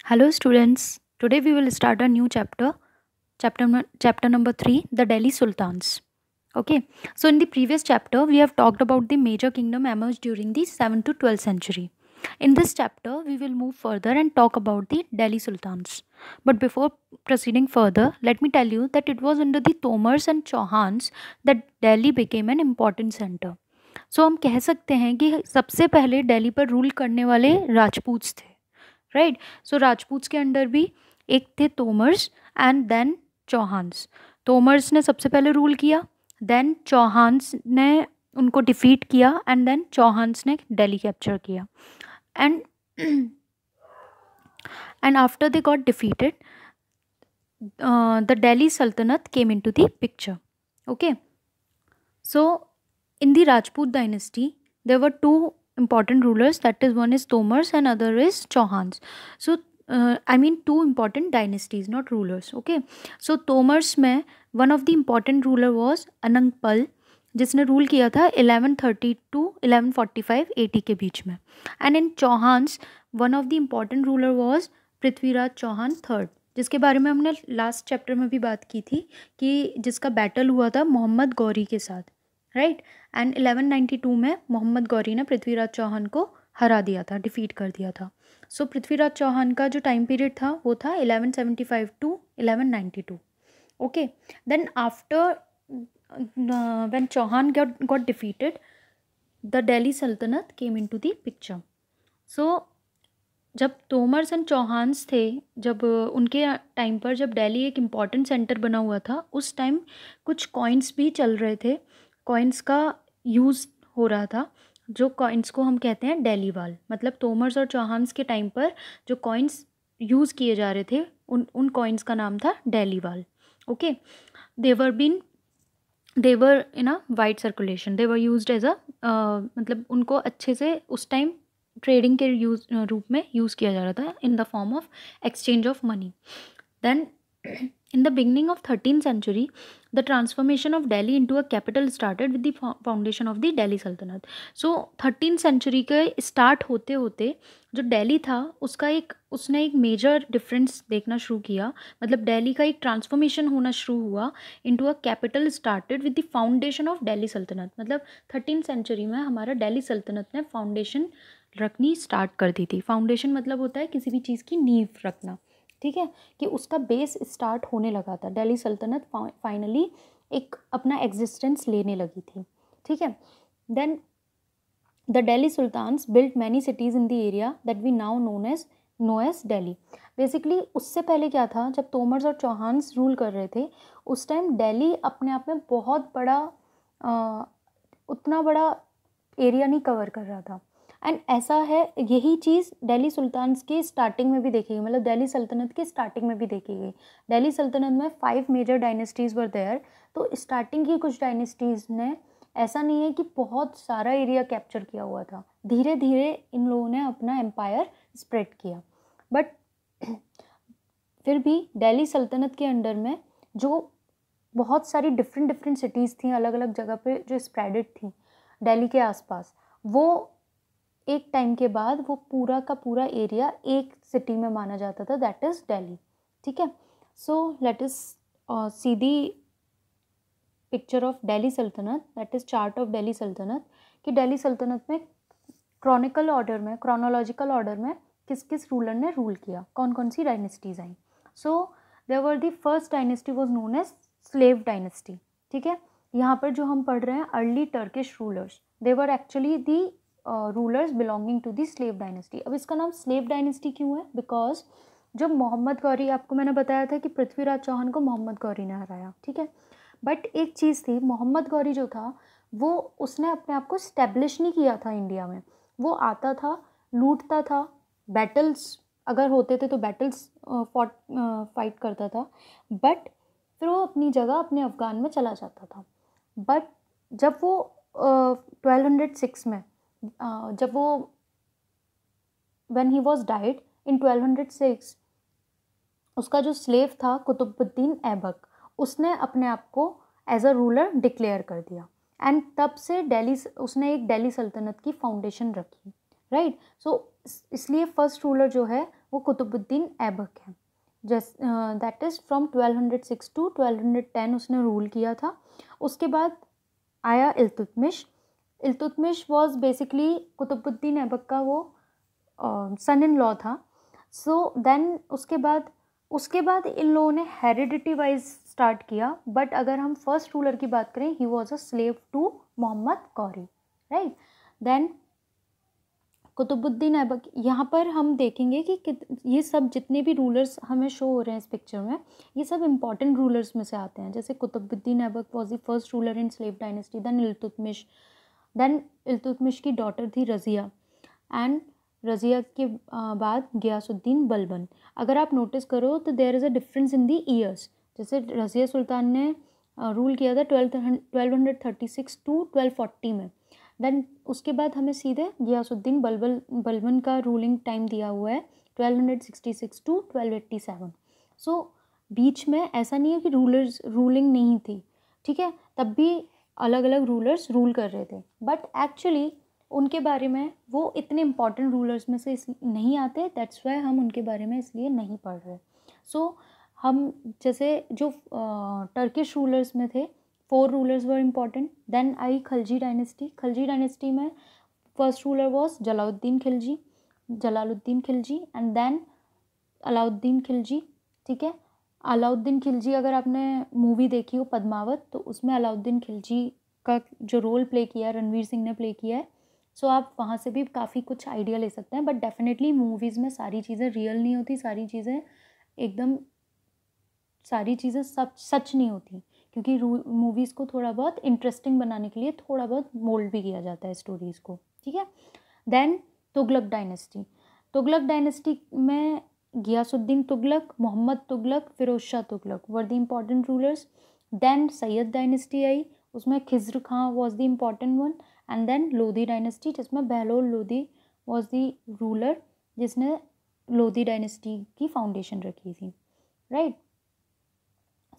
Hello, students. Today we will start a new chapter number 3, the Delhi Sultans. Okay, so in the previous chapter, we have talked about the major kingdom emerged during the 7th to 12th century. In this chapter, we will move further and talk about the Delhi Sultans. But before proceeding further, let me tell you that it was under the Tomars and Chauhans that Delhi became an important center. So हम कह सकते हैं कि सबसे पहले दिल्ली पर rule करने वाले राजपूत थे, राइट। सो राजपूत्स के अंडर भी एक थे तोमर्स एंड देन चौहान्स। तोमर्स ने सबसे पहले रूल किया, देन चौहान्स ने उनको डिफीट किया एंड देन चौहान्स ने दिल्ली कैप्चर किया and and after they got defeated the Delhi सल्तनत came into the picture. Okay, so in the Rajput dynasty there were two important rulers, that is one is Tomars and other is Chauhans. So I mean two important dynasties, not rulers. Okay, so Tomars में one of the important ruler was Anangpal, जिसने rule किया था 1130 to 1145 AD के बीच में। And in Chauhans one of the important ruler was Prithviraj Chauhan third, जिसके बारे में हमने लास्ट चैप्टर में भी बात की थी कि जिसका बैटल हुआ था मोहम्मद गौरी के साथ, राइट। एंड 1192 में मोहम्मद गौरी ने पृथ्वीराज चौहान को हरा दिया था, डिफीट कर दिया था। सो पृथ्वीराज चौहान का जो टाइम पीरियड था वो था 1175 to 1192। Okay, then after when Chauhan got defeated the Delhi सल्तनत came into the picture. So जब तोमर्स एंड चौहान्स थे, जब उनके टाइम पर जब दिल्ली एक इम्पॉर्टेंट सेंटर बना हुआ था, उस टाइम कुछ कॉइन्स भी चल रहे थे, कॉइन्स का यूज़ हो रहा था, जो कॉइन्स को हम कहते हैं दिल्ली वाल। मतलब तोमर्स और चौहान्स के टाइम पर जो कॉइन्स यूज़ किए जा रहे थे उन कॉइन्स का नाम था Dehliwal. Okay, they were in a wide circulation, they were used as a मतलब उनको अच्छे से उस टाइम ट्रेडिंग के रूप में यूज़ किया जा रहा था in the form of exchange of money. Then in the beginning of 13th century the transformation of Delhi into a capital started with the foundation of the Delhi Sultanate. So 13th century के start होते होते जो दिल्ली था उसने एक major difference देखना शुरू किया। मतलब दिल्ली का एक ट्रांसफॉर्मेशन होना शुरू हुआ into a capital started with the foundation of Delhi सल्तनत। मतलब 13th सेंचुरी में हमारा दिल्ली सल्तनत ने फाउंडेशन रखनी स्टार्ट कर दी थी। फाउंडेशन मतलब होता है किसी भी चीज़ की नींव रखना, ठीक है, कि उसका बेस स्टार्ट होने लगा था। दिल्ली सल्तनत फाइनली एक अपना एग्जिस्टेंस लेने लगी थी, ठीक है। Then the Delhi sultans built many cities in the area that we now know as Delhi. Basically उससे पहले क्या था, जब तोमर्स और चौहान्स रूल कर रहे थे उस टाइम दिल्ली अपने आप में बहुत बड़ा उतना बड़ा एरिया नहीं कवर कर रहा था। एंड ऐसा है, यही चीज़ दिल्ली सुल्तान्स के स्टार्टिंग में भी देखी गई, मतलब दिल्ली सल्तनत के स्टार्टिंग में भी देखी गई। दिल्ली सल्तनत में 5 मेजर डायनेस्टीज़ वर देयर। तो स्टार्टिंग की कुछ डायनेस्टीज़ ने ऐसा नहीं है कि बहुत सारा एरिया कैप्चर किया हुआ था, धीरे धीरे इन लोगों ने अपना एम्पायर स्प्रेड किया। बट फिर भी दिल्ली सल्तनत के अंडर में जो बहुत सारी डिफरेंट सिटीज़ थी अलग अलग जगह पे जो स्प्रेडेड थी दिल्ली के आसपास, वो एक टाइम के बाद वो पूरा का पूरा एरिया एक सिटी में माना जाता था, दैट इज़ दिल्ली, ठीक है। So let us see the picture of Delhi Saltanat, that is chart of Delhi Saltanat, कि दिल्ली सल्तनत में क्रोनोलॉजिकल ऑर्डर में किस किस रूलर ने रूल किया, कौन कौन सी डायनेस्टीज़ आई। So there were the first dynasty was known as slave dynasty, ठीक है। यहाँ पर जो हम पढ़ रहे हैं early Turkish rulers, they were actually the rulers belonging to the slave dynasty. अब इसका नाम स्लेव डायनेस्टी क्यों है? बिकॉज जब मोहम्मद गौरी, आपको मैंने बताया था कि पृथ्वीराज चौहान को मोहम्मद गौरी ने हराया, ठीक है। बट एक चीज़ थी, मोहम्मद गौरी जो था वो उसने अपने आप को स्टैब्लिश नहीं किया था इंडिया में। वो आता था, लूटता था, बैटल्स अगर होते थे तो बैटल्स फाइट करता था, बट फिर वो अपनी जगह अपने अफ़गान में चला जाता था। बट जब वो 1206 में जब वो when he was died in 1206, उसका जो स्लेव था कुतुबुद्दीन ऐबक, उसने अपने आप को एज अ रूलर डिक्लेयर कर दिया एंड तब से उसने एक दिल्ली सल्तनत की फाउंडेशन रखी, राइट। सो इसलिए फर्स्ट रूलर जो है वो कुतुबुद्दीन ऐबक है। दैट इज़ फ्रॉम 1206 टू 1210 उसने रूल किया था। उसके बाद आया इल्तुतमिश। इल्तुतमिश वॉज बेसिकली कुतुबुद्दीन ऐबक का वो सन इन लॉ था। सो देन उसके बाद इन लोगों ने हेरिडिटी वाइज स्टार्ट किया। बट अगर हम फर्स्ट रूलर की बात करें, he was a slave to Mohammad Ghori, right. Then Qutbuddin Aibak, यहाँ पर हम देखेंगे कि ये सब जितने भी रूलर्स हमें शो हो रहे हैं इस पिक्चर में, ये सब इंपॉर्टेंट रूलर्स में से आते हैं। जैसे Qutbuddin Aibak was the first ruler in slave dynasty. Then Iltutmish की डॉटर थी रज़िया, एंड रज़िया के बाद गयासुद्दीन बलबन। अगर आप नोटिस करो तो there is a difference in the years. जैसे रज़िया सुल्तान ने रूल किया था 1236 टू 1240 में। देन उसके बाद हमें सीधे गयासुद्दीन बलबन का रूलिंग टाइम दिया हुआ है 1266 टू 1287। सो बीच में ऐसा नहीं है कि रूलिंग नहीं थी, ठीक है, तब भी अलग अलग रूलर्स रूल कर रहे थे। बट एक्चुअली उनके बारे में, वो इतने इंपॉर्टेंट रूलर्स में से नहीं आते, दैट्स वाई हम उनके बारे में इसलिए नहीं पढ़ रहे। सो हम जैसे जो टर्किश रूलर्स में थे, 4 रूलर्स वर इम्पॉर्टेंट। देन आई खलजी डायनेस्टी में first ruler was Jalaluddin Khilji and then Alauddin Khilji, ठीक है। अलाउद्दीन खिलजी, अगर आपने मूवी देखी हो पद्मावत, तो उसमें अलाउद्दीन खिलजी का जो रोल प्ले किया है रणवीर सिंह ने प्ले किया है। सो आप वहाँ से भी काफ़ी कुछ आइडिया ले सकते हैं। बट डेफिनेटली मूवीज़ में सारी चीज़ें रियल नहीं होती, सारी चीज़ें सच नहीं होती, क्योंकि मूवीज़ को थोड़ा बहुत इंटरेस्टिंग बनाने के लिए थोड़ा बहुत मोल्ड भी किया जाता है स्टोरीज़ को, ठीक है। देन तुगलक डायनेस्टी में Ghiyasuddin Tughlaq, Muhammad Tughlaq, Firoz Shah Tughlaq were the important rulers. Then Sayyid dynasty आई, उसमें Khizr Khan was the important one. And then Lodhi dynasty, जिसमें Bahlol Lodhi was the ruler, जिसने लोधी डायनेस्टी की फाउंडेशन रखी थी, राइट।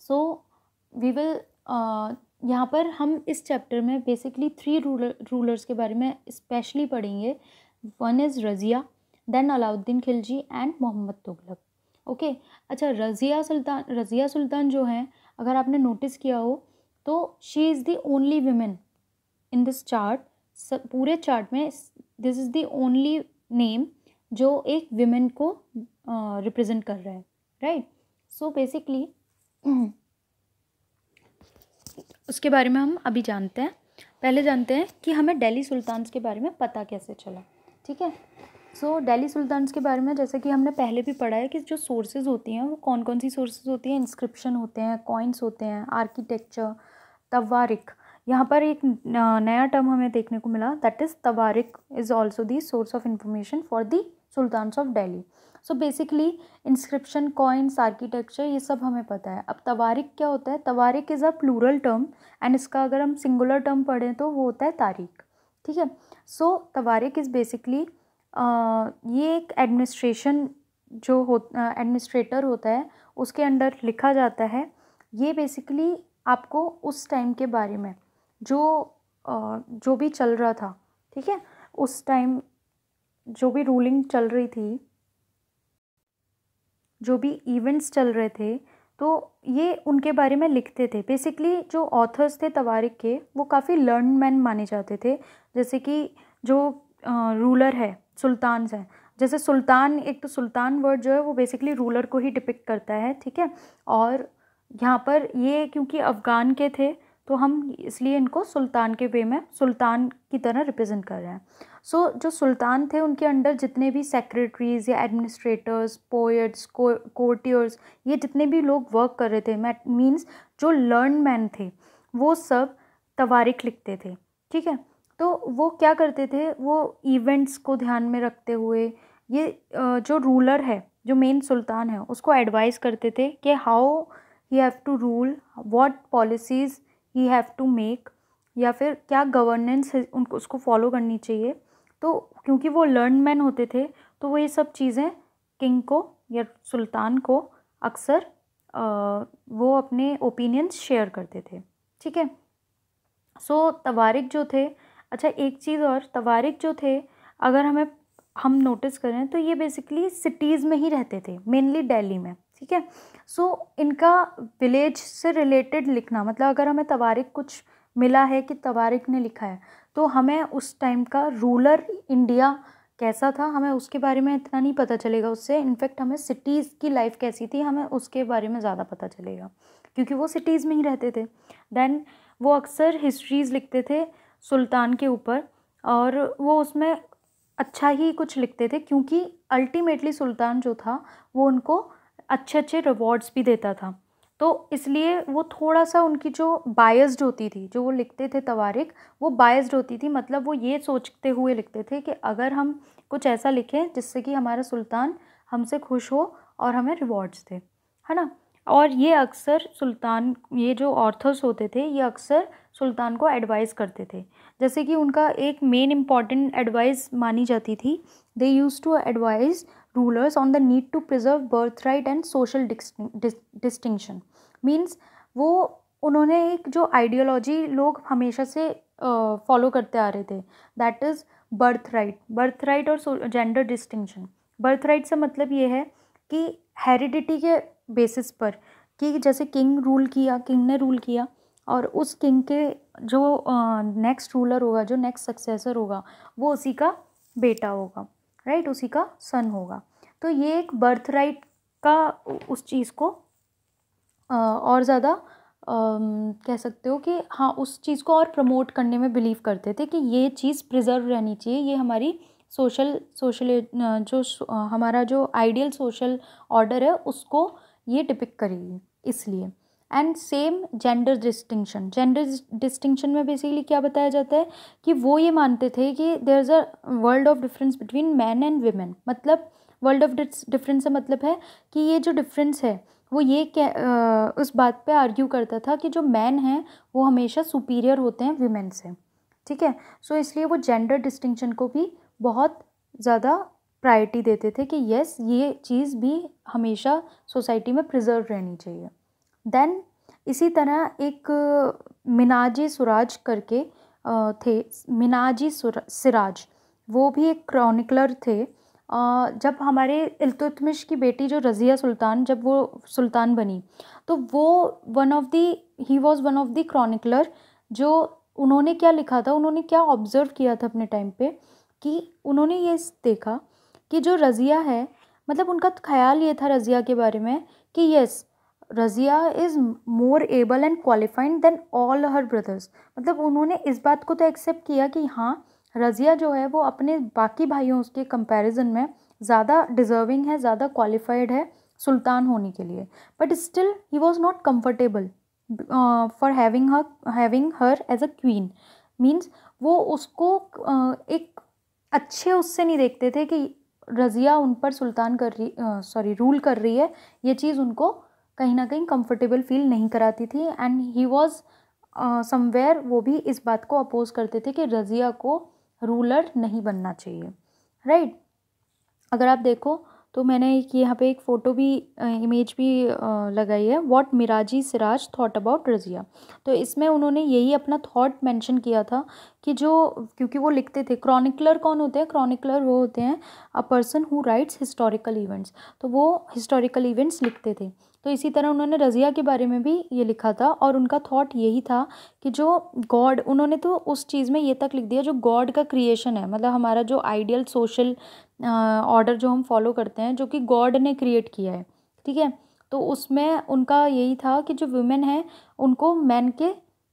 सो वी विल यहाँ पर हम इस चैप्टर में बेसिकली 3 रूलर्स के बारे में स्पेशली पढ़ेंगे। One is Razia, then Alauddin Khilji and Mohammad Tughlaq, okay. अच्छा, रज़िया सुल्तान जो हैं, अगर आपने नोटिस किया हो तो she is the only women in this chart. पूरे चार्ट में this is the only name जो एक विमेन को रिप्रेजेंट कर रहा है, राइट। सो बेसिकली उसके बारे में हम अभी जानते हैं। पहले जानते हैं कि हमें दिल्ली सुल्तान्स के बारे में पता कैसे चला, ठीक है। सो दिल्ली सुल्तान्स के बारे में जैसे कि हमने पहले भी पढ़ा है कि जो सोर्सेज होती हैं वो कौन कौन सी सोर्सेज होती हैं। इंस्क्रिप्शन होते हैं, कॉइन्स होते हैं, आर्किटेक्चर, तवारिक। यहाँ पर एक नया टर्म हमें देखने को मिला, that is tawarikh is also the source of information for the sultans of Delhi. So basically inscription, coins, architecture, ये सब हमें पता है। अब तवारिक क्या होता है? Tawarikh is a plural term and इसका अगर हम सिंगुलर टर्म पढ़ें तो वो होता है तारीख, ठीक है। सो तवारिक इज़ बेसिकली ये एक एडमिनिस्ट्रेशन जो एडमिनिस्ट्रेटर होता है उसके अंडर लिखा जाता है। ये बेसिकली आपको उस टाइम के बारे में जो भी चल रहा था, ठीक है, उस टाइम जो भी रूलिंग चल रही थी, जो भी इवेंट्स चल रहे थे, तो ये उनके बारे में लिखते थे। बेसिकली जो ऑथर्स थे तवारिक के, वो काफ़ी लर्न मैन माने जाते थे। जैसे कि जो रूलर है, सुल्तान्स हैं, जैसे सुल्तान, एक तो सुल्तान वर्ड जो है वो बेसिकली रूलर को ही डिपिक्ट करता है, ठीक है। और यहाँ पर ये क्योंकि अफ़गान के थे तो हम इसलिए इनको सुल्तान के वे में सुल्तान की तरह रिप्रेजेंट कर रहे हैं। सो जो सुल्तान थे उनके अंडर जितने भी सेक्रेटरीज या एडमिनिस्ट्रेटर्स, पोएट्स, कोर्टियर्स, ये जितने भी लोग वर्क कर रहे थे, मीन्स जो लर्न मैन थे, वो सब तवारिक लिखते थे, ठीक है। तो वो क्या करते थे, वो इवेंट्स को ध्यान में रखते हुए ये जो रूलर है, जो मेन सुल्तान है, उसको एडवाइस करते थे कि how he have to rule, what policies he have to make, या फिर क्या गवर्नेंस है उनको उसको फॉलो करनी चाहिए। तो क्योंकि वो लर्न मैन होते थे तो वो ये सब चीज़ें किंग को या सुल्तान को अक्सर वो अपने ओपिनियंस शेयर करते थे, ठीक है। सो तवारिक जो थे, अच्छा एक चीज़ और, तवारिक जो थे, अगर हमें हम नोटिस करें तो ये बेसिकली सिटीज़ में ही रहते थे, मेनली दिल्ली में, ठीक है। सो इनका विलेज से रिलेटेड लिखना, मतलब अगर हमें तवारीख कुछ मिला है कि तवारीख ने लिखा है, तो हमें उस टाइम का रूलर इंडिया कैसा था हमें उसके बारे में इतना नहीं पता चलेगा उससे। इनफैक्ट हमें सिटीज़ की लाइफ कैसी थी हमें उसके बारे में ज़्यादा पता चलेगा, क्योंकि वो सिटीज़ में ही रहते थे। देन वो अक्सर हिस्ट्रीज़ लिखते थे सुल्तान के ऊपर, और वो उसमें अच्छा ही कुछ लिखते थे, क्योंकि अल्टीमेटली सुल्तान जो था वो उनको अच्छे अच्छे रिवॉर्ड्स भी देता था। तो इसलिए वो थोड़ा सा उनकी जो बायस्ड होती थी, जो वो लिखते थे तवारीख, वो बायस्ड होती थी। मतलब वो ये सोचते हुए लिखते थे कि अगर हम कुछ ऐसा लिखें जिससे कि हमारा सुल्तान हमसे खुश हो और हमें रिवॉर्ड्स दे, है ना। और ये अक्सर सुल्तान, ये जो ऑर्थर्स होते थे, ये अक्सर सुल्तान को एडवाइस करते थे। जैसे कि उनका एक मेन इम्पॉर्टेंट एडवाइस मानी जाती थी, they used to advise rulers on the need to preserve birth right and social distinction. Means वो उन्होंने एक जो आइडियोलॉजी लोग हमेशा से फॉलो करते आ रहे थे, दैट इज़ बर्थ राइट और जेंडर डिस्टिंक्शन। बर्थ राइट से मतलब ये है कि हेरिडिटी के बेसिस पर, कि जैसे किंग ने रूल किया और उस किंग के जो नेक्स्ट रूलर होगा, जो नेक्स्ट सक्सेसर होगा, वो उसी का बेटा होगा, राइट, उसी का सन होगा। तो ये एक बर्थ राइट का उस चीज़ को और ज़्यादा कह सकते हो कि हाँ, उस चीज़ को और प्रमोट करने में बिलीव करते थे कि ये चीज़ प्रिजर्व रहनी चाहिए, ये हमारी हमारा जो आइडियल सोशल ऑर्डर है उसको ये डिपिक्ट करेगी, इसलिए। एंड सेम जेंडर डिस्टिंक्शन में बेसिकली क्या बताया जाता है कि वो ये मानते थे कि there is a world of difference between man and women. मतलब वर्ल्ड ऑफ डिफरेंस से मतलब है कि ये जो डिफरेंस है वो ये उस बात पे आर्ग्यू करता था कि जो मैन हैं वो हमेशा सुपीरियर होते हैं वीमेन से, ठीक है। सो इसलिए वो जेंडर डिस्टिंक्शन को भी बहुत ज़्यादा प्रायोरिटी देते थे कि यस, ये चीज़ भी हमेशा सोसाइटी में प्रिजर्व रहनी चाहिए। देन इसी तरह एक मिनाजी सुराज करके थे, मिनाजी सिराज, वो भी एक क्रॉनिकलर थे। जब हमारे इल्तुतमिश की बेटी जो रज़िया सुल्तान, जब वो सुल्तान बनी, तो वो he was one of the chronicler. जो उन्होंने क्या लिखा था, उन्होंने क्या ऑब्ज़र्व किया था अपने टाइम पे, कि उन्होंने ये देखा कि जो रज़िया है, मतलब उनका ख्याल ये था रज़िया के बारे में कि yes, Razia is more able and qualified then all her brothers. मतलब उन्होंने इस बात को तो एक्सेप्ट किया कि हाँ, रज़िया जो है वो अपने बाकी भाइयों के कंपैरिजन में ज़्यादा डिज़र्विंग है, ज़्यादा क्वालिफाइड है सुल्तान होने के लिए। But still he was not comfortable for having her as a queen. Means वो उसको एक अच्छे उससे नहीं देखते थे कि रज़िया उन पर रूल कर रही है। ये चीज़ उनको कहीं ना कहीं कंफर्टेबल फील नहीं कराती थी। एंड ही वॉज समवेयर, वो भी इस बात को अपोज करते थे कि रज़िया को रूलर नहीं बनना चाहिए, राइट। अगर आप देखो तो मैंने यहाँ पे एक फ़ोटो भी, इमेज भी लगाई है, what Minhaji Siraj thought about Razia. तो इसमें उन्होंने यही अपना थॉट मेंशन किया था कि जो, क्योंकि वो लिखते थे, क्रॉनिकलर कौन होते हैं, क्रॉनिकलर वो होते हैं a person who rights historical events. तो वो हिस्टोरिकल इवेंट्स लिखते थे। तो इसी तरह उन्होंने रज़िया के बारे में भी ये लिखा था, और उनका थॉट यही था कि जो गॉड, उन्होंने तो उस चीज़ में ये तक लिख दिया, जो गॉड का क्रिएशन है, मतलब हमारा जो आइडियल सोशल ऑर्डर जो हम फॉलो करते हैं, जो कि गॉड ने क्रिएट किया है, ठीक है। तो उसमें उनका यही था कि जो वुमेन है उनको मैन के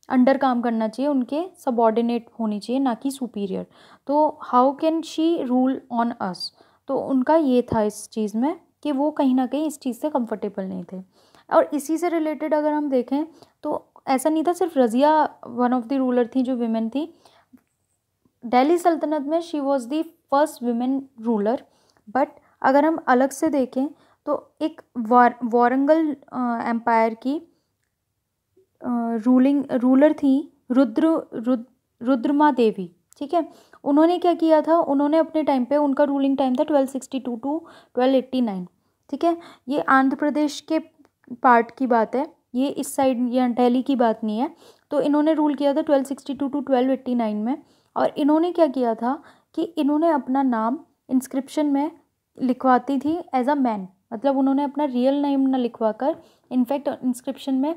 अंडर काम करना चाहिए, उनके सबॉर्डिनेट होनी चाहिए, ना कि सुपीरियर। तो how can she rule on us. तो उनका ये था इस चीज़ में कि वो कहीं ना कहीं इस चीज़ से कंफर्टेबल नहीं थे। और इसी से रिलेटेड अगर हम देखें तो ऐसा नहीं था सिर्फ Razia one of the ruler थी जो विमेन थी। दिल्ली सल्तनत में she was the first women ruler. But अगर हम अलग से देखें तो एक वारंगल एम्पायर की रूलर थी रुद्रमा देवी, ठीक है। उन्होंने क्या किया था, उन्होंने अपने टाइम पे, उनका रूलिंग टाइम था 1262 टू 1289, ठीक है। ये आंध्र प्रदेश के पार्ट की बात है, ये इस साइड या दिल्ली की बात नहीं है। तो इन्होंने रूल किया था 1262 टू 1289 में। और इन्होंने क्या किया था कि इन्होंने अपना नाम इंस्क्रिप्शन में लिखवाती थी एज अ मैन, मतलब उन्होंने अपना रियल नेम ना लिखवा कर इनफैक्ट इंस्क्रिप्शन में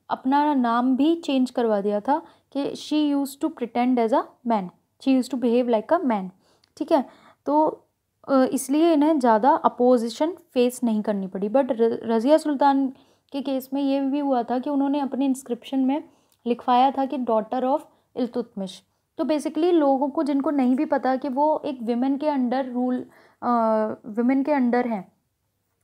अपना नाम भी चेंज करवा दिया था कि she use to pretend as a man, she use to behave like a man. ठीक है, तो इसलिए इन्हें ज़्यादा अपोजिशन फेस नहीं करनी पड़ी। बट रज़िया सुल्तान के केस में ये भी हुआ था कि उन्होंने अपने इंस्क्रिप्शन में लिखवाया था कि डॉटर ऑफ इल्तुतमिश। तो बेसिकली लोगों को जिनको नहीं भी पता कि वो एक विमेन के अंडर विमेन के अंडर हैं,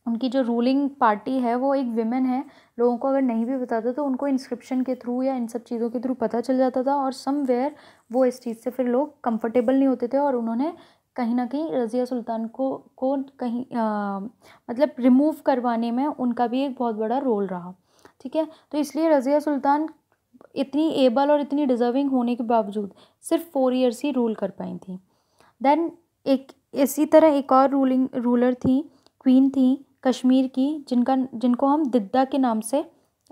उनकी जो रूलिंग पार्टी है वो एक विमेन है, लोगों को अगर नहीं भी पता था तो उनको इंस्क्रिप्शन के थ्रू या इन सब चीज़ों के थ्रू पता चल जाता था, और समवेयर वो इस चीज़ से फिर लोग कंफर्टेबल नहीं होते थे, और उन्होंने कहीं ना कहीं रज़िया सुल्तान को कहीं मतलब रिमूव करवाने में उनका भी एक बहुत बड़ा रोल रहा। ठीक है, तो इसलिए रज़िया सुल्तान इतनी एबल और इतनी डिज़र्विंग होने के बावजूद सिर्फ 4 ईयर्स ही रूल कर पाई थी। देन एक इसी तरह एक और रूलर थी, क्वीन थी कश्मीर की, जिनको हम दिद्दा के नाम से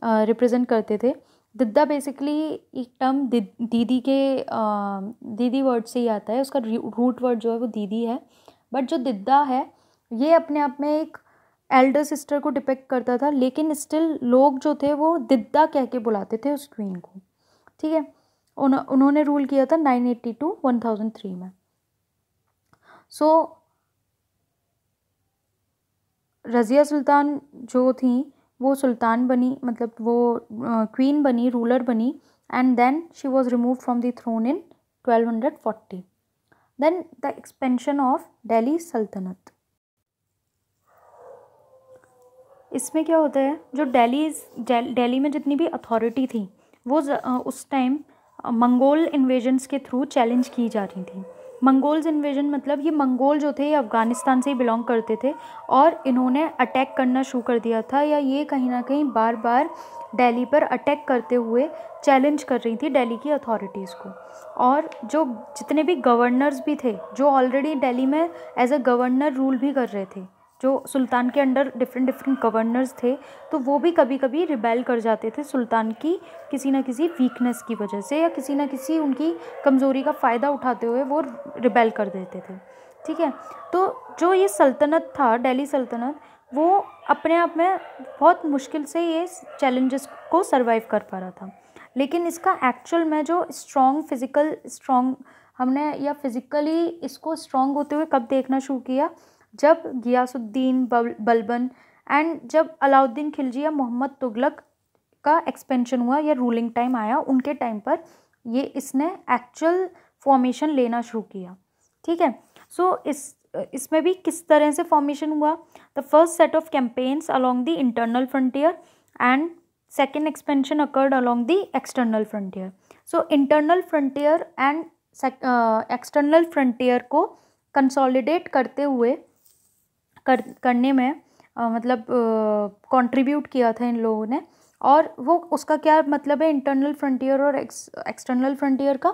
रिप्रेजेंट करते थे। दिद्दा बेसिकली एक टर्म दीदी वर्ड से ही आता है, उसका रूट वर्ड जो है वो दीदी है। बट जो दिद्दा है ये अपने आप में एक एल्डर सिस्टर को डिपेक्ट करता था, लेकिन स्टिल लोग जो थे वो दिद्दा कह के बुलाते थे उस क्वीन को। ठीक है, उन्होंने रूल किया था 980 to 1003 में। सो रज़िया सुल्तान जो थी वो सुल्तान बनी, मतलब वो क्वीन बनी, रूलर बनी, and then she was remove from the throne in 1240। Then the expansion of Delhi सल्तनत। इसमें क्या होता है, जो दिल्ली में जितनी भी अथॉरिटी थी वो उस टाइम मंगोल इन्वेजन्स के थ्रू चैलेंज की जा रही थी। मंगोल्स इन्वेजन मतलब ये मंगोल जो थे ये अफ़गानिस्तान से ही बिलोंग करते थे, और इन्होंने अटैक करना शुरू कर दिया था, या ये कहीं ना कहीं बार बार दिल्ली पर अटैक करते हुए चैलेंज कर रही थी दिल्ली की अथॉरिटीज़ को। और जो जितने भी गवर्नर्स भी थे जो ऑलरेडी दिल्ली में एज अ गवर्नर रूल भी कर रहे थे, जो सुल्तान के अंडर डिफरेंट गवर्नर्स थे, तो वो भी कभी कभी रिबेल कर जाते थे सुल्तान की किसी न किसी वीकनेस की वजह से, या किसी न किसी उनकी कमज़ोरी का फ़ायदा उठाते हुए वो रिबेल कर देते थे। ठीक है, तो जो ये सल्तनत था दिल्ली सल्तनत, वो अपने आप में बहुत मुश्किल से ये चैलेंजेस को सरवाइव कर पा रहा था। लेकिन इसका एक्चुअल में जो स्ट्रॉन्ग हमने या फिज़िकली इसको स्ट्रॉन्ग होते हुए कब देखना शुरू किया, जब गियासुद्दीन बलबन एंड जब अलाउद्दीन खिलजी या मोहम्मद तुगलक का एक्सपेंशन हुआ या रूलिंग टाइम आया, उनके टाइम पर ये इसने एक्चुअल फॉर्मेशन लेना शुरू किया। ठीक है, सो इसमें भी किस तरह से फॉर्मेशन हुआ, the first set of campaigns along the internal frontier and second expansion occurred along the external frontier. So internal frontier and external frontier को कंसोलिडेट करते हुए करने में मतलब कंट्रीब्यूट किया था इन लोगों ने। और वो उसका क्या मतलब है इंटरनल फ्रंटियर और एक्सटर्नल फ्रंटियर का,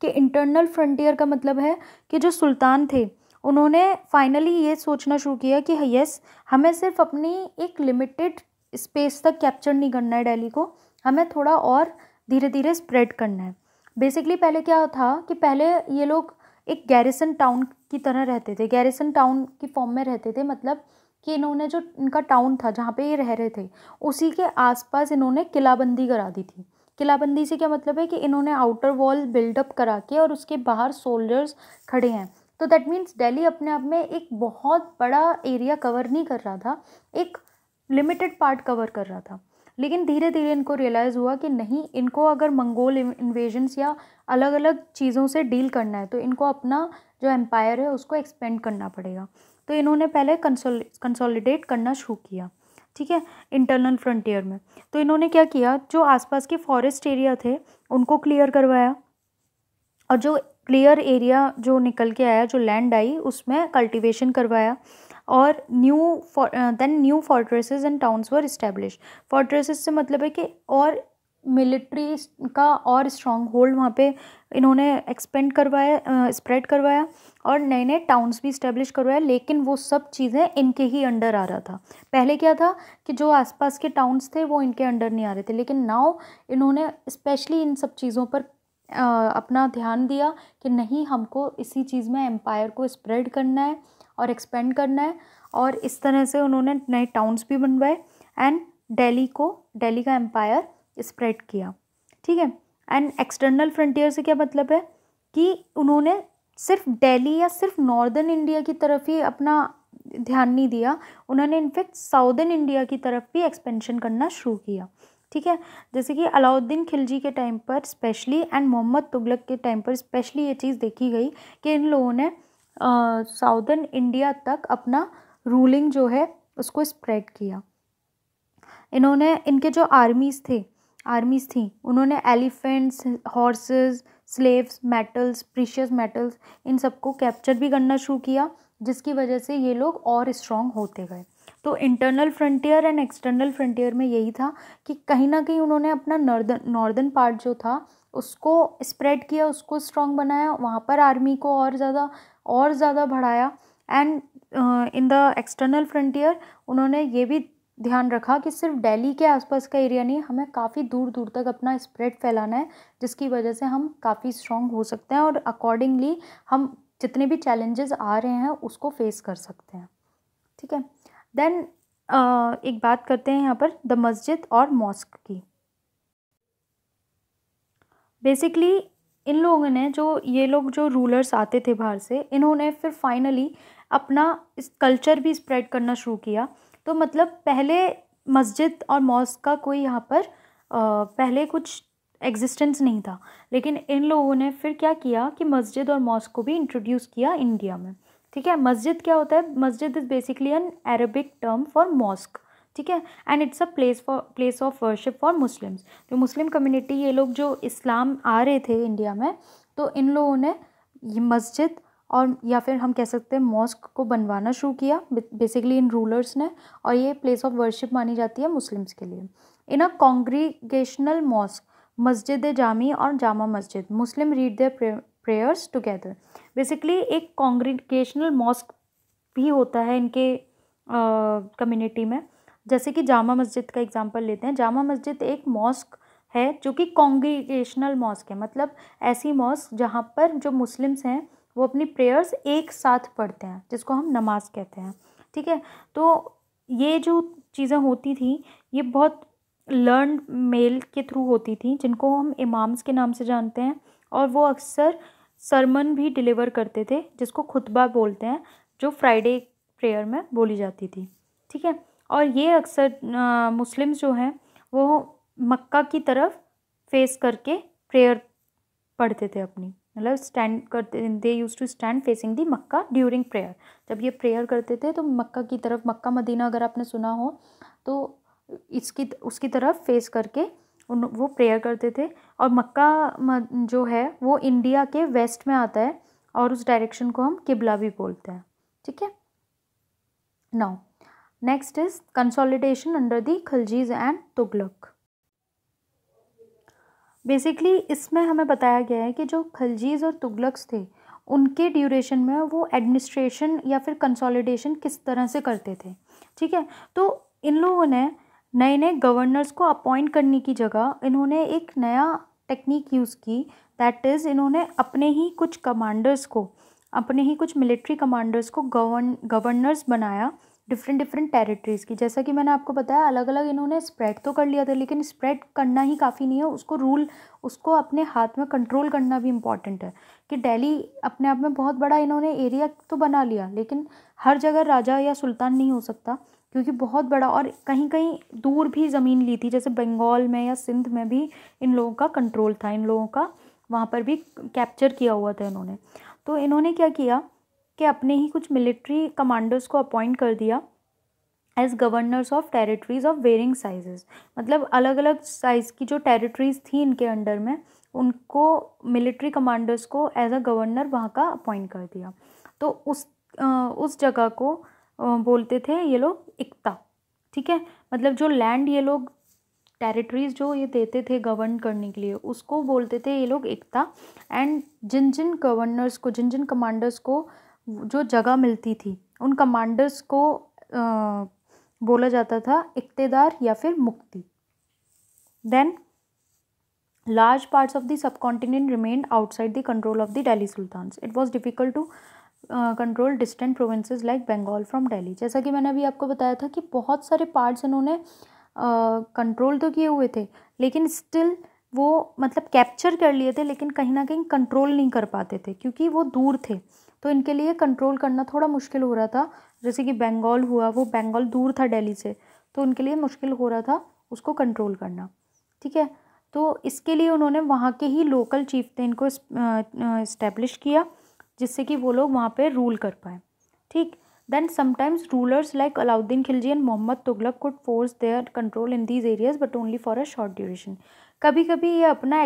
कि इंटरनल फ्रंटियर का मतलब है कि जो सुल्तान थे उन्होंने फाइनली ये सोचना शुरू किया कि यस, हमें सिर्फ अपनी एक लिमिटेड स्पेस तक कैप्चर नहीं करना है दिल्ली को, हमें थोड़ा और धीरे धीरे स्प्रेड करना है। बेसिकली पहले क्या था कि पहले ये लोग एक गैरिसन टाउन की तरह रहते थे, गैरिसन टाउन की फॉर्म में रहते थे, मतलब कि इन्होंने जो इनका टाउन था जहाँ पे ये रह रहे थे उसी के आसपास इन्होंने किलाबंदी करा दी थी। किलाबंदी से क्या मतलब है कि इन्होंने आउटर वॉल बिल्डअप करा के और उसके बाहर सोल्जर्स खड़े हैं। तो दैट मीन्स दिल्ली अपने आप में एक बहुत बड़ा एरिया कवर नहीं कर रहा था, एक लिमिटेड पार्ट कवर कर रहा था। लेकिन धीरे धीरे इनको रियलाइज़ हुआ कि नहीं, इनको अगर मंगोल इन्वेजन्स या अलग अलग चीज़ों से डील करना है तो इनको अपना जो एम्पायर है उसको एक्सपेंड करना पड़ेगा। तो इन्होंने पहले कंसोलिडेट करना शुरू किया। ठीक है, इंटरनल फ्रंटियर में तो इन्होंने क्या किया, जो आसपास के फॉरेस्ट एरिया थे उनको क्लियर करवाया, और जो क्लियर एरिया जो निकल के आया, जो लैंड आई, उसमें कल्टीवेशन करवाया, और new fortresses and towns were establish. Fortresses से मतलब है कि और मिलिट्री का और स्ट्रॉन्ग होल्ड वहाँ पे इन्होंने स्प्रेड करवाया, और नए नए टाउन्स भी इस्टेब्लिश करवाया। लेकिन वो सब चीज़ें इनके ही अंडर आ रहा था। पहले क्या था कि जो आसपास के टाउन्स थे वो इनके अंडर नहीं आ रहे थे, लेकिन नाउ इन्होंने स्पेशली इन सब चीज़ों पर अपना ध्यान दिया कि नहीं, हमको इसी चीज़ में एम्पायर को स्प्रेड करना है और एक्सपेंड करना है, और इस तरह से उन्होंने नए टाउन्स भी बनवाए एंड दिल्ली का एम्पायर स्प्रेड किया। ठीक है। एंड एक्सटर्नल फ्रंटियर से क्या मतलब है कि उन्होंने सिर्फ दिल्ली या सिर्फ नॉर्दर्न इंडिया की तरफ ही अपना ध्यान नहीं दिया, उन्होंने इनफैक्ट साउदर्न इंडिया की तरफ भी एक्सपेंशन करना शुरू किया। ठीक है। जैसे कि अलाउद्दीन खिलजी के टाइम पर स्पेशली एंड मोहम्मद तुगलक के टाइम पर स्पेशली ये चीज़ देखी गई कि इन लोगों ने साउदर्न इंडिया तक अपना रूलिंग जो है उसको स्प्रेड किया। इन्होंने इनके जो आर्मीज़ थी उन्होंने elephants, horses, slaves, metals, precious metals, इन सबको कैप्चर भी करना शुरू किया, जिसकी वजह से ये लोग और स्ट्रॉन्ग होते गए। तो internal frontier and external frontier में यही था कि कहीं ना कहीं उन्होंने अपना नॉर्दर्न पार्ट जो था उसको स्प्रेड किया, उसको स्ट्रॉन्ग बनाया, वहाँ पर आर्मी को और ज़्यादा बढ़ाया। And in the external frontier उन्होंने ये भी ध्यान रखा कि सिर्फ दिल्ली के आसपास का एरिया नहीं, हमें काफ़ी दूर दूर तक अपना स्प्रेड फैलाना है, जिसकी वजह से हम काफ़ी स्ट्रॉन्ग हो सकते हैं और अकॉर्डिंगली हम जितने भी चैलेंजेस आ रहे हैं उसको फेस कर सकते हैं। ठीक है। देन एक बात करते हैं यहाँ पर द मस्जिद और मॉस्क की। बेसिकली इन लोगों ने ये लोग जो रूलर्स आते थे बाहर से, इन्होंने फिर फाइनली अपना इस कल्चर भी स्प्रेड करना शुरू किया। तो मतलब पहले मस्जिद और मॉस्क का कोई यहाँ पर पहले कुछ एग्जिस्टेंस नहीं था, लेकिन इन लोगों ने फिर क्या किया कि मस्जिद और मॉस्क को भी इंट्रोड्यूस किया इंडिया में। ठीक है। मस्जिद क्या होता है? Masjid is basically an Arabic term for mosque. ठीक है। And it's a place of worship for Muslims. जो मुस्लिम कम्युनिटी, ये लोग जो इस्लाम आ रहे थे इंडिया में, तो इन लोगों ने ये मस्जिद और या फिर हम कह सकते हैं मॉस्क को बनवाना शुरू किया बेसिकली इन रूलर्स ने, और ये प्लेस ऑफ वर्शिप मानी जाती है मुस्लिम्स के लिए। इन अ कॉन्ग्रीगेशनल मॉस्क, मस्जिद जामी और Jama Masjid, Muslim read their prayers together. Basically एक कॉन्ग्रीगेशनल मॉस्क भी होता है इनके कम्युनिटी में। जैसे कि जामा मस्जिद का एग्जांपल लेते हैं। जामा मस्जिद एक मॉस्क है जो कि कॉन्ग्रीगेशनल मॉस्क है, मतलब ऐसी मॉस्क जहाँ पर जो मुस्लिम्स हैं वो अपनी प्रेयर्स एक साथ पढ़ते हैं, जिसको हम नमाज कहते हैं। ठीक है। तो ये जो चीज़ें होती थी ये बहुत लर्न मेल के थ्रू होती थी, जिनको हम इमाम्स के नाम से जानते हैं, और वो अक्सर सरमन भी डिलीवर करते थे, जिसको खुतबा बोलते हैं, जो फ्राइडे प्रेयर में बोली जाती थी। ठीक है। और ये अक्सर मुस्लिम्स जो हैं वो मक्का की तरफ फेस करके प्रेयर पढ़ते थे अपनी, मतलब स्टैंड करते, they used to stand facing the Mecca during prayer. जब ये प्रेयर करते थे तो मक्का की तरफ, मक्का मदीना अगर आपने सुना हो तो उसकी तरफ फेस करके वो प्रेयर करते थे। और मक्का जो है वो इंडिया के वेस्ट में आता है, और उस डायरेक्शन को हम किबला भी बोलते हैं। ठीक है। Now next is consolidation under the Khiljis and Tughlaq. Basically इसमें हमें बताया गया है कि जो खिलजीज और तुगलक्स थे उनके ड्यूरेशन में वो एडमिनिस्ट्रेशन या फिर कंसोलिडेशन किस तरह से करते थे। ठीक है। तो इन लोगों ने नए नए गवर्नर्स को अपॉइंट करने की जगह इन्होंने एक नया टेक्निक यूज़ की, दैट इज़ इन्होंने अपने ही कुछ मिलिट्री कमांडर्स को गवर्नर्स बनाया डिफरेंट टेरिटरीज़ की। जैसा कि मैंने आपको बताया, अलग अलग इन्होंने स्प्रेड तो कर लिया था, लेकिन स्प्रेड करना ही काफ़ी नहीं है, उसको अपने हाथ में कंट्रोल करना भी इम्पॉर्टेंट है। कि दिल्ली अपने आप में बहुत बड़ा इन्होंने एरिया तो बना लिया, लेकिन हर जगह राजा या सुल्तान नहीं हो सकता, क्योंकि बहुत बड़ा, और कहीं कहीं दूर भी ज़मीन ली थी, जैसे बंगाल में या सिंध में भी इन लोगों का कंट्रोल था, इन लोगों का वहाँ पर भी कैप्चर किया हुआ था इन्होंने। तो इन्होंने क्या किया कि अपने ही कुछ मिलिट्री कमांडर्स को अपॉइंट कर दिया as governors of territories of varying sizes. मतलब अलग अलग साइज़ की जो टेरिटरीज थी इनके अंडर में, उनको मिलिट्री कमांडर्स को एज अ गवर्नर वहाँ का अपॉइंट कर दिया। तो उस जगह को बोलते थे ये लोग इक्ता। ठीक है। मतलब जो लैंड ये लोग टेरिटरीज जो ये देते थे गवर्न करने के लिए, उसको बोलते थे ये लोग इक्ता। एंड जिन जिन कमांडर्स को जो जगह मिलती थी, उन कमांडर्स को बोला जाता था इक्तेदार या फिर मुक्ति। Then Large parts of the subcontinent remained outside the control of the Delhi Sultans. It was difficult to control distant provinces like Bengal from Delhi. जैसा कि मैंने अभी आपको बताया था कि बहुत सारे पार्ट्स इन्होंने कंट्रोल तो किए हुए थे, लेकिन स्टिल वो मतलब कैप्चर कर लिए थे, लेकिन कहीं ना कहीं कंट्रोल नहीं कर पाते थे क्योंकि वो दूर थे. तो इनके लिए कंट्रोल करना थोड़ा मुश्किल हो रहा था. जैसे कि बंगाल हुआ, वो बंगाल दूर था दिल्ली से, तो उनके लिए मुश्किल हो रहा था उसको कंट्रोल करना. ठीक है, तो इसके लिए उन्होंने वहाँ के ही लोकल चीफ्टेन को इस्टेब्लिश किया जिससे कि वो लोग वहाँ पे रूल कर पाए. ठीक. Then sometimes rulers like Alauddin Khilji and Mohammad Tughlaq could force their control in these areas but only for a short duration. कभी कभी ये अपना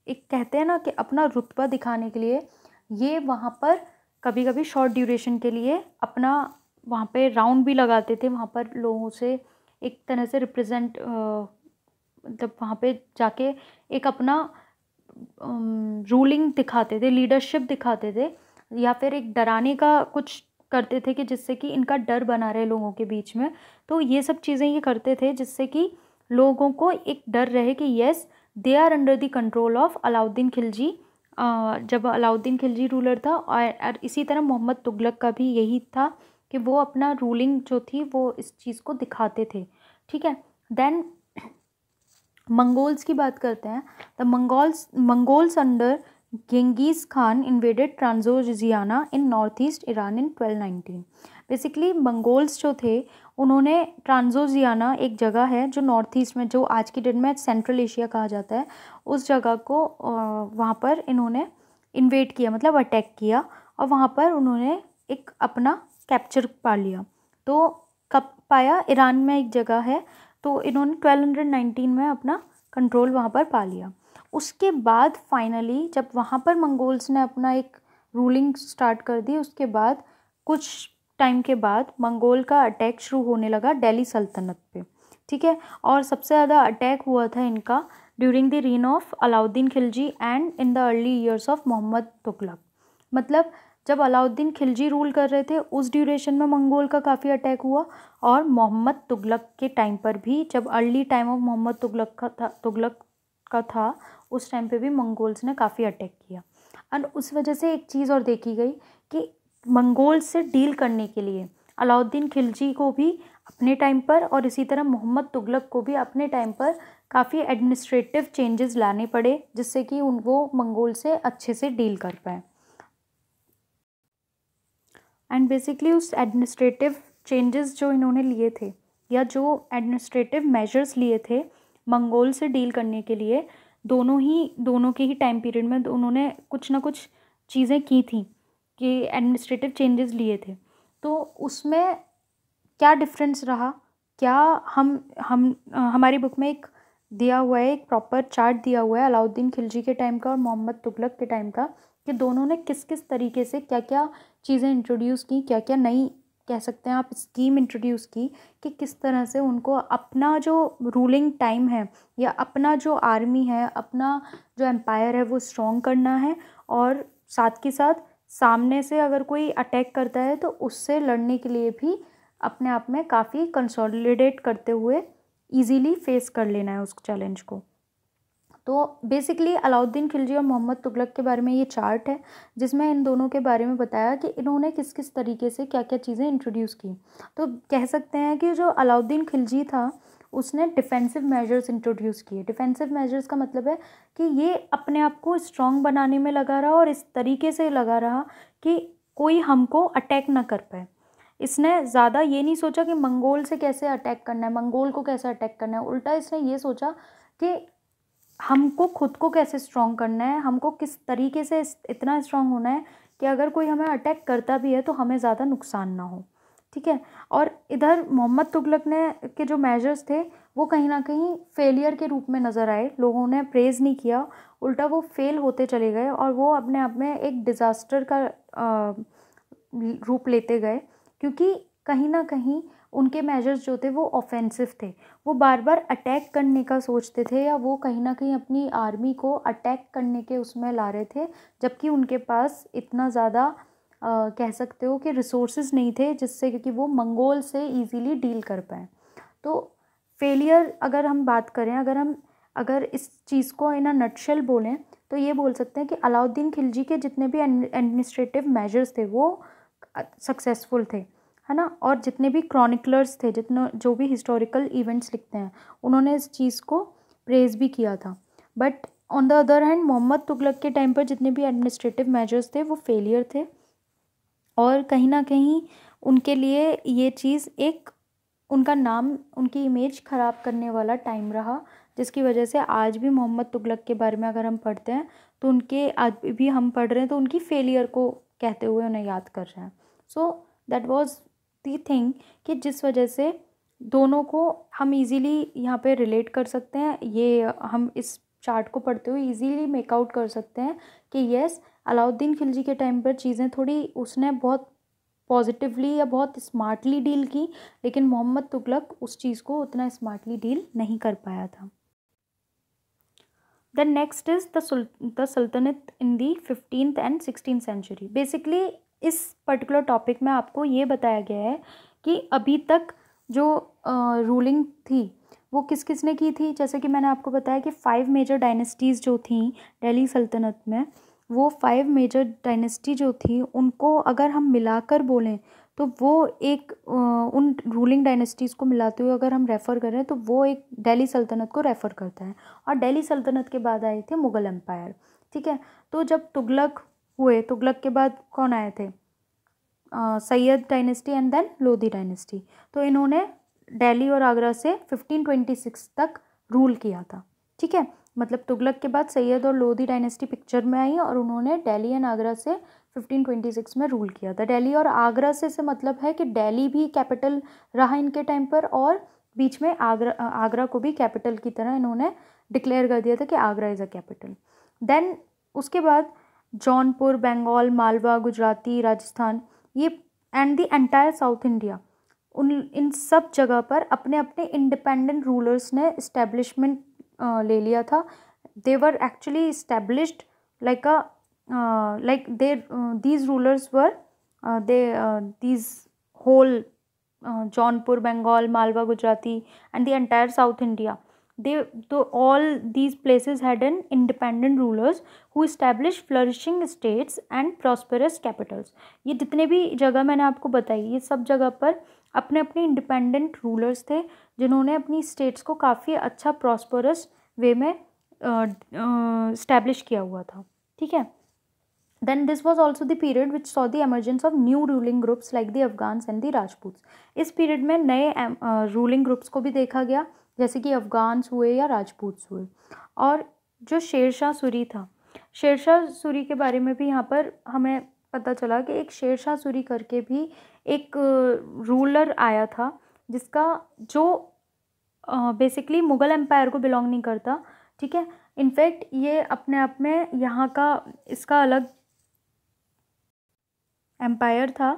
एक कहते हैं ना कि अपना रुतबा दिखाने के लिए ये वहाँ पर कभी कभी शॉर्ट ड्यूरेशन के लिए अपना वहाँ पे राउंड भी लगाते थे, वहाँ पर लोगों से एक तरह से रिप्रेजेंट मतलब वहाँ पे जाके एक अपना रूलिंग दिखाते थे, लीडरशिप दिखाते थे, या फिर एक डराने का कुछ करते थे कि जिससे कि इनका डर बना रहे लोगों के बीच में. तो ये सब चीज़ें ये करते थे जिससे कि लोगों को एक डर रहे कि yes they are under the control of Alauddin Khilji. जब अलाउद्दीन खिलजी रूलर था, और इसी तरह मोहम्मद तुगलक का भी यही था कि वो अपना रूलिंग जो थी वो इस चीज़ को दिखाते थे. ठीक है. देन मंगोल्स की बात करते हैं. The Mongols under Genghis Khan invaded Transoxiana in north east Iran in 1219. Basically Mongols जो थे उन्होंने ट्रांसोजियाना, एक जगह है जो नॉर्थ ईस्ट में, जो आज के दिन में सेंट्रल एशिया कहा जाता है, उस जगह को वहाँ पर इन्होंने इन्वेड किया, मतलब अटैक किया, और वहाँ पर उन्होंने एक अपना कैप्चर पा लिया. तो कब पाया? ईरान में एक जगह है, तो इन्होंने 1219 में अपना कंट्रोल वहाँ पर पा लिया. उसके बाद फाइनली जब वहाँ पर मंगोल्स ने अपना एक रूलिंग स्टार्ट कर दी, उसके बाद कुछ टाइम के बाद मंगोल का अटैक शुरू होने लगा दिल्ली सल्तनत पे. ठीक है. और सबसे ज़्यादा अटैक हुआ था इनका during the reign of Alauddin Khilji and in the early years of Mohammad Tughlaq. मतलब जब अलाउद्दीन खिलजी रूल कर रहे थे उस ड्यूरेशन में मंगोल का काफ़ी अटैक हुआ, और मोहम्मद तुगलक के टाइम पर भी, जब early time of Mohammad Tughlaq का था उस टाइम पे भी मंगोल्स ने काफ़ी अटैक किया. और उस वजह से एक चीज़ और देखी गई कि मंगोल्स से डील करने के लिए अलाउद्दीन खिलजी को भी अपने टाइम पर, और इसी तरह मोहम्मद तुगलक को भी अपने टाइम पर काफ़ी एडमिनिस्ट्रेटिव चेंजेस लाने पड़े जिससे कि वो मंगोल से अच्छे से डील कर पाए. एंड बेसिकली उस एडमिनिस्ट्रेटिव चेंजेस जो इन्होंने लिए थे, या जो एडमिनिस्ट्रेटिव मेजर्स लिए थे मंगोल से डील करने के लिए, दोनों के ही टाइम पीरियड में उन्होंने कुछ ना कुछ चीज़ें की थी कि एडमिनिस्ट्रेटिव चेंजेस लिए थे. तो उसमें क्या डिफरेंस रहा, क्या हम हमारी बुक में एक दिया हुआ है, एक प्रॉपर चार्ट दिया हुआ है अलाउद्दीन खिलजी के टाइम का और मोहम्मद तुगलक के टाइम का, कि दोनों ने किस किस तरीके से क्या क्या चीज़ें इंट्रोड्यूस की, क्या क्या नई कह सकते हैं आप स्कीम इंट्रोड्यूस की, कि किस तरह से उनको अपना जो रूलिंग टाइम है या अपना जो आर्मी है, अपना जो एम्पायर है वो स्ट्रॉन्ग करना है, और साथ के साथ सामने से अगर कोई अटैक करता है तो उससे लड़ने के लिए भी अपने आप में काफ़ी कंसोलिडेट करते हुए ईजीली फेस कर लेना है उस चैलेंज को. तो बेसिकली अलाउद्दीन खिलजी और मोहम्मद तुगलक के बारे में ये चार्ट है जिसमें इन दोनों के बारे में बताया कि इन्होंने किस किस तरीके से क्या क्या चीज़ें इंट्रोड्यूस की. तो कह सकते हैं कि जो अलाउद्दीन खिलजी था उसने डिफेंसिव मेजर्स इंट्रोड्यूस किए. डिफेंसिव मेजर्स का मतलब है कि ये अपने आप को स्ट्रॉन्ग बनाने में लगा रहा और इस तरीके से लगा रहा कि कोई हमको अटैक ना कर पाए. इसने ज़्यादा ये नहीं सोचा कि मंगोल से कैसे अटैक करना है, मंगोल को कैसे अटैक करना है, उल्टा इसने ये सोचा कि हमको खुद को कैसे स्ट्रॉन्ग करना है, हमको किस तरीके से इतना स्ट्रॉन्ग होना है कि अगर कोई हमें अटैक करता भी है तो हमें ज़्यादा नुकसान ना हो. ठीक है. और इधर मोहम्मद तुगलक ने के जो मेजर्स थे वो कहीं ना कहीं फेलियर के रूप में नज़र आए. लोगों ने प्रेज़ नहीं किया, उल्टा वो फेल होते चले गए और वो अपने आप में एक डिज़ास्टर का रूप लेते गए, क्योंकि कहीं ना कहीं उनके मेजर्स जो थे वो ऑफेंसिव थे. वो बार बार अटैक करने का सोचते थे, या वो कहीं ना कहीं अपनी आर्मी को अटैक करने के उसमें ला रहे थे, जबकि उनके पास इतना ज़्यादा कह सकते हो कि रिसोर्सेज नहीं थे जिससे क्योंकि वो मंगोल से इजीली डील कर पाएँ. तो फेलियर अगर हम बात करें, अगर हम अगर इस चीज़ को इन अ नटशेल बोलें तो ये बोल सकते हैं कि अलाउद्दीन खिलजी के जितने भी एडमिनिस्ट्रेटिव मेजर्स थे वो सक्सेसफुल थे, है ना। और जितने भी क्रॉनिकलर्स थे, जितने जो भी हिस्टोरिकल इवेंट्स लिखते हैं, उन्होंने इस चीज़ को प्रेज भी किया था। But on the other hand Mohammad Tughlaq के टाइम पर जितने भी एडमिनिस्ट्रेटिव मेजर्स थे वो फेलियर थे, और कहीं ना कहीं उनके लिए ये चीज़ एक उनका नाम, उनकी इमेज ख़राब करने वाला टाइम रहा, जिसकी वजह से आज भी मोहम्मद तुगलक के बारे में अगर हम पढ़ते हैं तो उनके, आज भी हम पढ़ रहे हैं तो उनकी फेलियर को कहते हुए उन्हें याद कर रहे हैं। So that was the thing कि जिस वजह से दोनों को हम इजीली यहाँ पे रिलेट कर सकते हैं। ये हम इस चार्ट को पढ़ते हुए इजीली मेक आउट कर सकते हैं कि येस, अलाउद्दीन खिलजी के टाइम पर चीज़ें थोड़ी उसने बहुत पॉजिटिवली या बहुत स्मार्टली डील की, लेकिन मोहम्मद तुगलक उस चीज़ को उतना स्मार्टली डील नहीं कर पाया था। द नेक्स्ट इज़ द सल्तनत in the 15th and 16th century. Basically इस पर्टिकुलर टॉपिक में आपको ये बताया गया है कि अभी तक जो रूलिंग थी वो किस किस ने की थी। जैसे कि मैंने आपको बताया कि 5 मेजर डायनेस्टीज़ जो थी दिल्ली सल्तनत में, वो 5 मेजर डायनेस्टी जो थी उनको अगर हम मिलाकर बोलें तो वो एक उन रूलिंग डायनेस्टीज़ को मिलाते हुए अगर हम रेफ़र करें तो वो एक दिल्ली सल्तनत को रेफ़र करता है। और दिल्ली सल्तनत के बाद आए थे मुग़ल एम्पायर, ठीक है। तो जब तुगलक हुए, तुगलक के बाद कौन आए थे, Sayyid dynasty and then Lodhi dynasty. तो इन्होंने दिल्ली और आगरा से 1526 तक रूल किया था, ठीक है। मतलब तुगलक के बाद सैयद और लोधी डायनेस्टी पिक्चर में आई और उन्होंने दिल्ली एंड आगरा से 1526 में रूल किया था। दिल्ली और आगरा से मतलब है कि दिल्ली भी कैपिटल रहा इनके टाइम पर, और बीच में आगरा को भी कैपिटल की तरह इन्होंने डिक्लेयर कर दिया था कि Agra is a capital. Then उसके बाद जौनपुर, बंगाल, मालवा, गुजराती, राजस्थान, ये and the entire south India, इन सब जगह पर अपने अपने इंडिपेंडेंट रूलर्स ने इस्टेब्लिशमेंट ले लिया था। They were actually established like a like these rulers were these whole Jaunpur, Bengal, Malwa, Gujarati and the entire South India, all these places had an independent rulers who established flourishing states and prosperous capitals। ये जितने भी जगह मैंने आपको बताई, ये सब जगह पर अपने अपने इंडिपेंडेंट रूलर्स थे जिन्होंने अपनी स्टेट्स को काफ़ी अच्छा प्रॉस्परस वे में इस्टेब्लिश किया हुआ था, ठीक है। Then this was also the period which saw the emergence of new ruling groups like the Afghans and the Rajputs। इस पीरियड में नए रूलिंग ग्रुप्स को भी देखा गया, जैसे कि अफगान्स हुए या राजपूत्स हुए। और जो शेरशाह सूरी था, शेरशाह सूरी के बारे में भी यहाँ पर हमें पता चला कि एक शेरशाह सूरी करके भी एक रूलर आया था, जिसका जो बेसिकली मुग़ल एम्पायर को बिलोंग नहीं करता, ठीक है। इनफैक्ट ये अपने आप में यहाँ का इसका अलग एम्पायर था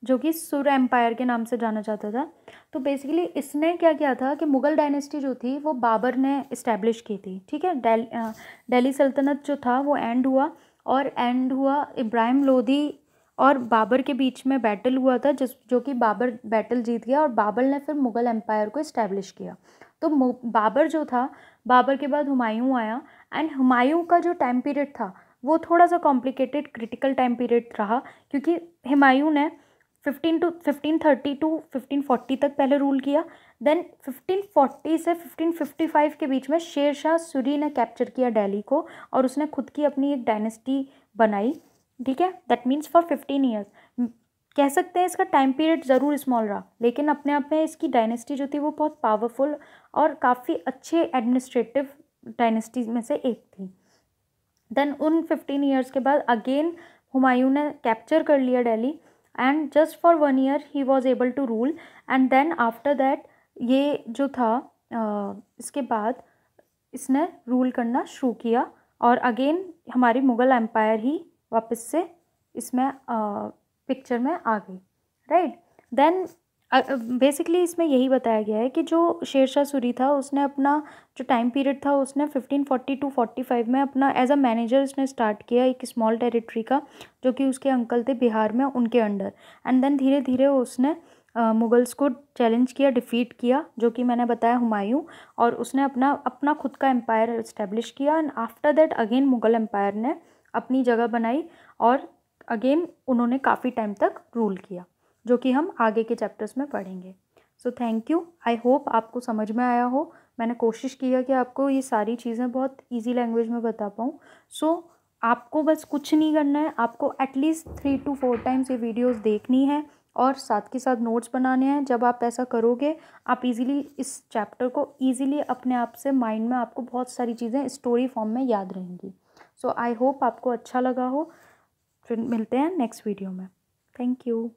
जो कि सुर एम्पायर के नाम से जाना जाता था। तो बेसिकली इसने क्या किया था कि मुग़ल डायनेस्टी जो थी वो बाबर ने इस्टेब्लिश की थी, ठीक है। दिल्ली सल्तनत जो था वो एंड हुआ, और एंड हुआ इब्राहिम लोधी और बाबर के बीच में बैटल हुआ था, जो कि बाबर बैटल जीत गया और बाबर ने फिर मुग़ल एम्पायर को इस्टेब्लिश किया। तो बाबर जो था, बाबर के बाद हुमायूं आया, एंड हुमायूं का जो टाइम पीरियड था वो थोड़ा सा कॉम्प्लिकेटेड क्रिटिकल टाइम पीरियड रहा, क्योंकि हुमायूं ने 1530 टू 1540 तक पहले रूल किया। देन 1540 से 1555 के बीच में शेरशाह सूरी ने कैप्चर किया दिल्ली को, और उसने खुद की अपनी एक डायनेस्टी बनाई, ठीक है। दैट मीन्स फॉर 15 ईयर्स कह सकते हैं इसका टाइम पीरियड ज़रूर स्मॉल रहा, लेकिन अपने आप में इसकी डायनेस्टी जो थी वो बहुत पावरफुल और काफ़ी अच्छे एडमिनिस्ट्रेटिव डायनेस्टी में से एक थी। देन उन 15 ईयर्स के बाद अगेन हुमायूं ने कैप्चर कर लिया Delhi, and just for 1 year he was able to rule, and then after that ये जो था इसके बाद इसने रूल करना शुरू किया, और अगेन हमारी मुग़ल एम्पायर ही वापस से इसमें पिक्चर में आ गई, राइट। देन बेसिकली इसमें यही बताया गया है कि जो शेरशाह सूरी था उसने अपना जो टाइम पीरियड था उसने 1540 टू 45 में अपना एज अ मैनेजर उसने स्टार्ट किया एक स्मॉल टेरिटरी का, जो कि उसके अंकल थे बिहार में, उनके अंडर। एंड देन धीरे धीरे उसने मुगल्स को चैलेंज किया, डिफ़ीट किया, जो कि मैंने बताया हुमायूं, और उसने अपना अपना खुद का एम्पायर इस्टेब्लिश किया। And after that again Mughal empire ने अपनी जगह बनाई और अगेन उन्होंने काफ़ी टाइम तक रूल किया, जो कि हम आगे के चैप्टर्स में पढ़ेंगे। So thank you. I hope आपको समझ में आया हो। मैंने कोशिश किया कि आपको ये सारी चीज़ें बहुत ईजी लैंग्वेज में बता पाऊँ। सो आपको बस कुछ नहीं करना है, आपको एटलीस्ट 3 to 4 टाइम्स ये वीडियोस देखनी है और साथ के साथ नोट्स बनाने हैं। जब आप ऐसा करोगे, आप इजीली इस चैप्टर को इजीली अपने आप से माइंड में आपको बहुत सारी चीज़ें स्टोरी फॉर्म में याद रहेंगी। सो आई होप आपको अच्छा लगा हो। फिर मिलते हैं नेक्स्ट वीडियो में। Thank you.